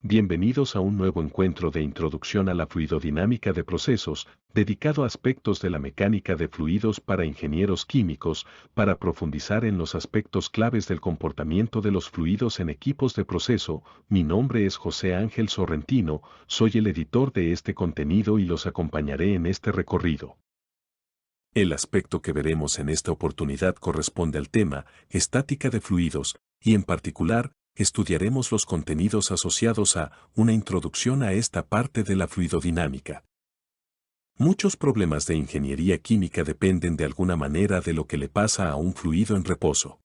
Bienvenidos a un nuevo encuentro de introducción a la fluidodinámica de procesos, dedicado a aspectos de la mecánica de fluidos para ingenieros químicos, para profundizar en los aspectos claves del comportamiento de los fluidos en equipos de proceso. Mi nombre es José Ángel Sorrentino, soy el editor de este contenido y los acompañaré en este recorrido. El aspecto que veremos en esta oportunidad corresponde al tema estática de fluidos, y en particular, estudiaremos los contenidos asociados a una introducción a esta parte de la fluidodinámica. Muchos problemas de ingeniería química dependen de alguna manera de lo que le pasa a un fluido en reposo.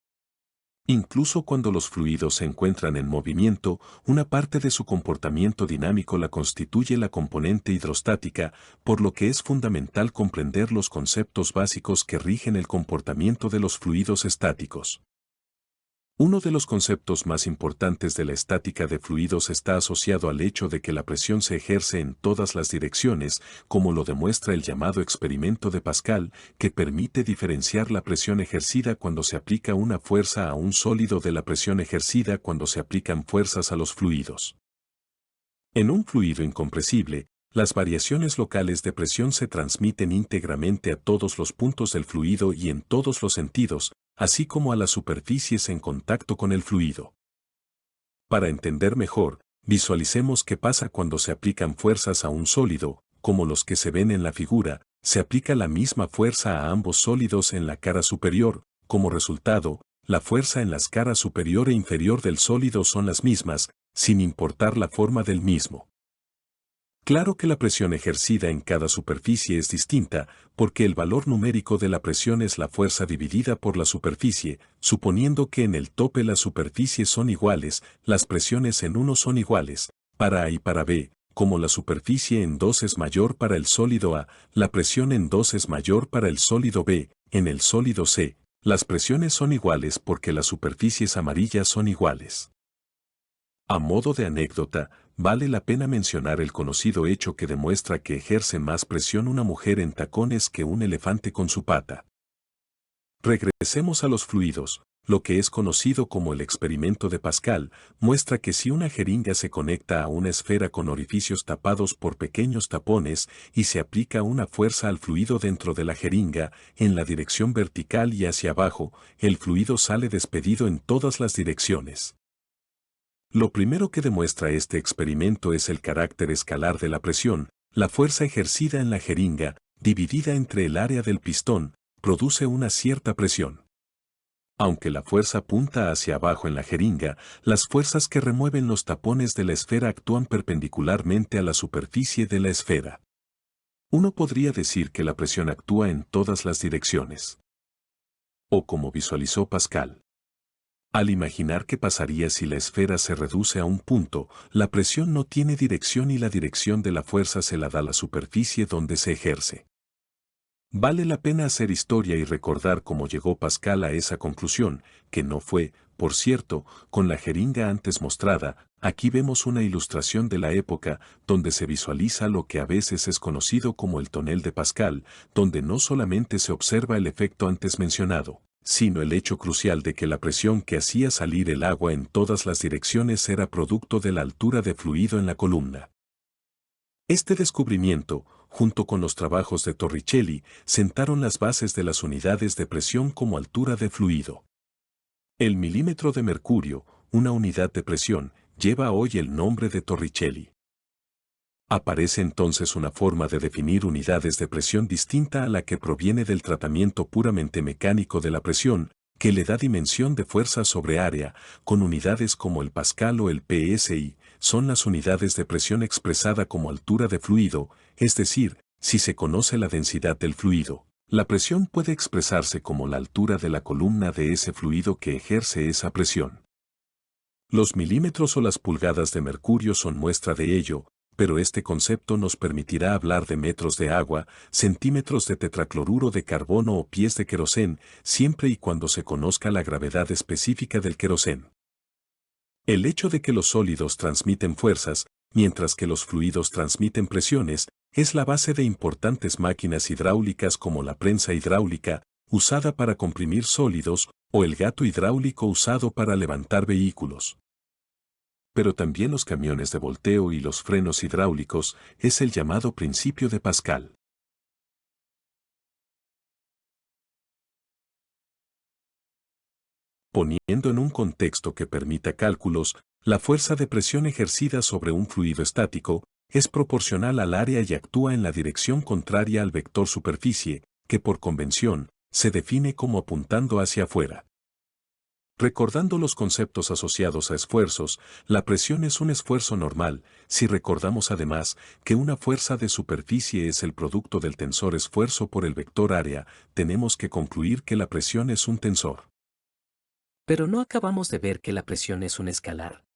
Incluso cuando los fluidos se encuentran en movimiento, una parte de su comportamiento dinámico la constituye la componente hidrostática, por lo que es fundamental comprender los conceptos básicos que rigen el comportamiento de los fluidos estáticos. Uno de los conceptos más importantes de la estática de fluidos está asociado al hecho de que la presión se ejerce en todas las direcciones, como lo demuestra el llamado experimento de Pascal, que permite diferenciar la presión ejercida cuando se aplica una fuerza a un sólido de la presión ejercida cuando se aplican fuerzas a los fluidos. En un fluido incompresible, las variaciones locales de presión se transmiten íntegramente a todos los puntos del fluido y en todos los sentidos, así como a las superficies en contacto con el fluido. Para entender mejor, visualicemos qué pasa cuando se aplican fuerzas a un sólido, como los que se ven en la figura. Se aplica la misma fuerza a ambos sólidos en la cara superior. Como resultado, la fuerza en las caras superior e inferior del sólido son las mismas, sin importar la forma del mismo. Claro que la presión ejercida en cada superficie es distinta, porque el valor numérico de la presión es la fuerza dividida por la superficie. Suponiendo que en el tope las superficies son iguales, las presiones en uno son iguales, para A y para B. Como la superficie en 2 es mayor para el sólido A, la presión en 2 es mayor para el sólido B. En el sólido C, las presiones son iguales porque las superficies amarillas son iguales. A modo de anécdota, vale la pena mencionar el conocido hecho que demuestra que ejerce más presión una mujer en tacones que un elefante con su pata. Regresemos a los fluidos. Lo que es conocido como el experimento de Pascal muestra que si una jeringa se conecta a una esfera con orificios tapados por pequeños tapones y se aplica una fuerza al fluido dentro de la jeringa, en la dirección vertical y hacia abajo, el fluido sale despedido en todas las direcciones. Lo primero que demuestra este experimento es el carácter escalar de la presión. La fuerza ejercida en la jeringa, dividida entre el área del pistón, produce una cierta presión. Aunque la fuerza apunta hacia abajo en la jeringa, las fuerzas que remueven los tapones de la esfera actúan perpendicularmente a la superficie de la esfera. Uno podría decir que la presión actúa en todas las direcciones. O como visualizó Pascal. Al imaginar qué pasaría si la esfera se reduce a un punto, la presión no tiene dirección y la dirección de la fuerza se la da la superficie donde se ejerce. Vale la pena hacer historia y recordar cómo llegó Pascal a esa conclusión, que no fue, por cierto, con la jeringa antes mostrada. Aquí vemos una ilustración de la época, donde se visualiza lo que a veces es conocido como el tonel de Pascal, donde no solamente se observa el efecto antes mencionado, sino el hecho crucial de que la presión que hacía salir el agua en todas las direcciones era producto de la altura de fluido en la columna. Este descubrimiento, junto con los trabajos de Torricelli, sentaron las bases de las unidades de presión como altura de fluido. El milímetro de mercurio, una unidad de presión, lleva hoy el nombre de Torricelli. Aparece entonces una forma de definir unidades de presión distinta a la que proviene del tratamiento puramente mecánico de la presión, que le da dimensión de fuerza sobre área, con unidades como el pascal o el PSI, son las unidades de presión expresada como altura de fluido, es decir, si se conoce la densidad del fluido, la presión puede expresarse como la altura de la columna de ese fluido que ejerce esa presión. Los milímetros o las pulgadas de mercurio son muestra de ello, pero este concepto nos permitirá hablar de metros de agua, centímetros de tetracloruro de carbono o pies de querosén, siempre y cuando se conozca la gravedad específica del querosén. El hecho de que los sólidos transmiten fuerzas, mientras que los fluidos transmiten presiones, es la base de importantes máquinas hidráulicas como la prensa hidráulica, usada para comprimir sólidos, o el gato hidráulico usado para levantar vehículos. pero también los camiones de volteo y los frenos hidráulicos, es el llamado principio de Pascal. Poniendo en un contexto que permita cálculos, la fuerza de presión ejercida sobre un fluido estático es proporcional al área y actúa en la dirección contraria al vector superficie, que por convención se define como apuntando hacia afuera. Recordando los conceptos asociados a esfuerzos, la presión es un esfuerzo normal, si recordamos además que una fuerza de superficie es el producto del tensor esfuerzo por el vector área, tenemos que concluir que la presión es un tensor. Pero no acabamos de ver que la presión es un escalar.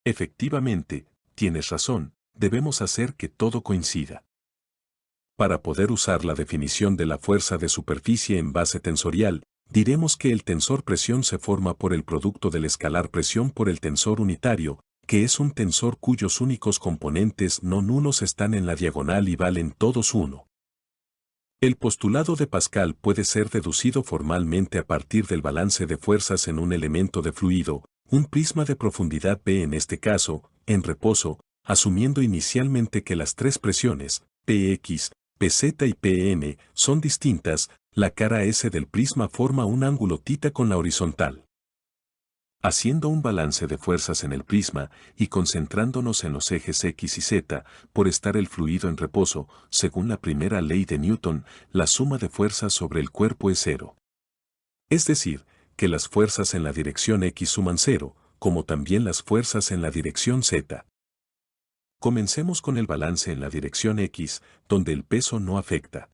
Efectivamente, tienes razón, debemos hacer que todo coincida. Para poder usar la definición de la fuerza de superficie en base tensorial, diremos que el tensor presión se forma por el producto del escalar presión por el tensor unitario, que es un tensor cuyos únicos componentes no nulos están en la diagonal y valen todos 1. El postulado de Pascal puede ser deducido formalmente a partir del balance de fuerzas en un elemento de fluido, un prisma de profundidad B en este caso, en reposo, asumiendo inicialmente que las tres presiones, Px, Pz y Pm, son distintas, la cara S del prisma forma un ángulo θ con la horizontal. Haciendo un balance de fuerzas en el prisma y concentrándonos en los ejes X y Z, por estar el fluido en reposo, según la primera ley de Newton, la suma de fuerzas sobre el cuerpo es 0. Es decir, que las fuerzas en la dirección X suman 0, como también las fuerzas en la dirección Z. Comencemos con el balance en la dirección X, donde el peso no afecta.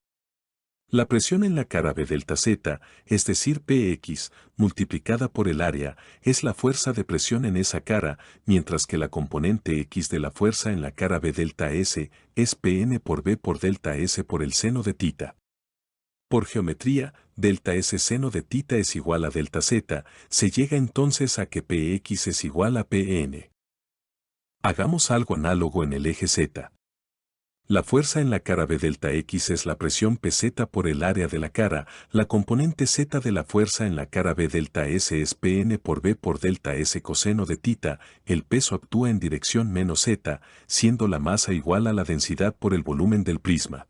La presión en la cara B delta Z, es decir Px, multiplicada por el área, es la fuerza de presión en esa cara, mientras que la componente X de la fuerza en la cara B delta S es Pn por B por delta S por el seno de θ. Por geometría, delta S seno de θ es igual a delta Z, se llega entonces a que Px es igual a Pn. Hagamos algo análogo en el eje Z. La fuerza en la cara B delta X es la presión Pz por el área de la cara, la componente Z de la fuerza en la cara B delta S es Pn por B por delta S coseno de θ, el peso actúa en dirección menos Z, siendo la masa igual a la densidad por el volumen del prisma.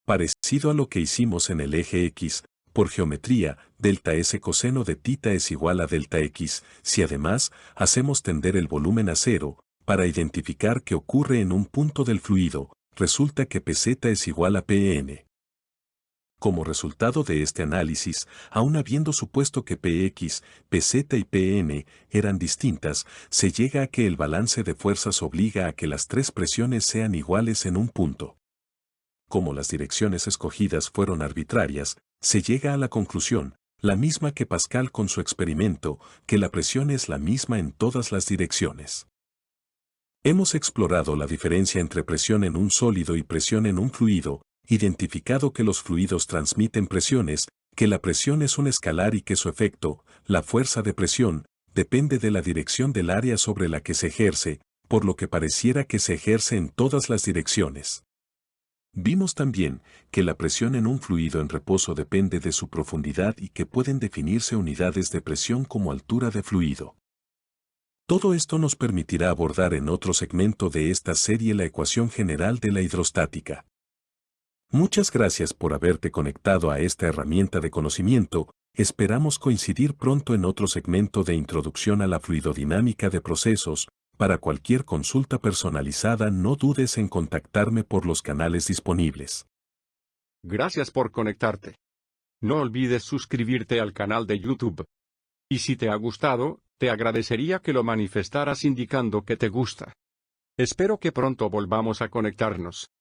Parecido a lo que hicimos en el eje X, por geometría, delta S coseno de θ es igual a delta X, si además hacemos tender el volumen a 0, para identificar qué ocurre en un punto del fluido, resulta que Pz es igual a Pn. Como resultado de este análisis, aun habiendo supuesto que Px, Pz y Pm eran distintas, se llega a que el balance de fuerzas obliga a que las tres presiones sean iguales en un punto. Como las direcciones escogidas fueron arbitrarias, se llega a la conclusión, la misma que Pascal con su experimento, que la presión es la misma en todas las direcciones. Hemos explorado la diferencia entre presión en un sólido y presión en un fluido, identificado que los fluidos transmiten presiones, que la presión es un escalar y que su efecto, la fuerza de presión, depende de la dirección del área sobre la que se ejerce, por lo que pareciera que se ejerce en todas las direcciones. Vimos también que la presión en un fluido en reposo depende de su profundidad y que pueden definirse unidades de presión como altura de fluido. Todo esto nos permitirá abordar en otro segmento de esta serie la ecuación general de la hidrostática. Muchas gracias por haberte conectado a esta herramienta de conocimiento, esperamos coincidir pronto en otro segmento de introducción a la fluidodinámica de procesos. Para cualquier consulta personalizada no dudes en contactarme por los canales disponibles. Gracias por conectarte. No olvides suscribirte al canal de YouTube. Y si te ha gustado, te agradecería que lo manifestaras indicando que te gusta. Espero que pronto volvamos a conectarnos.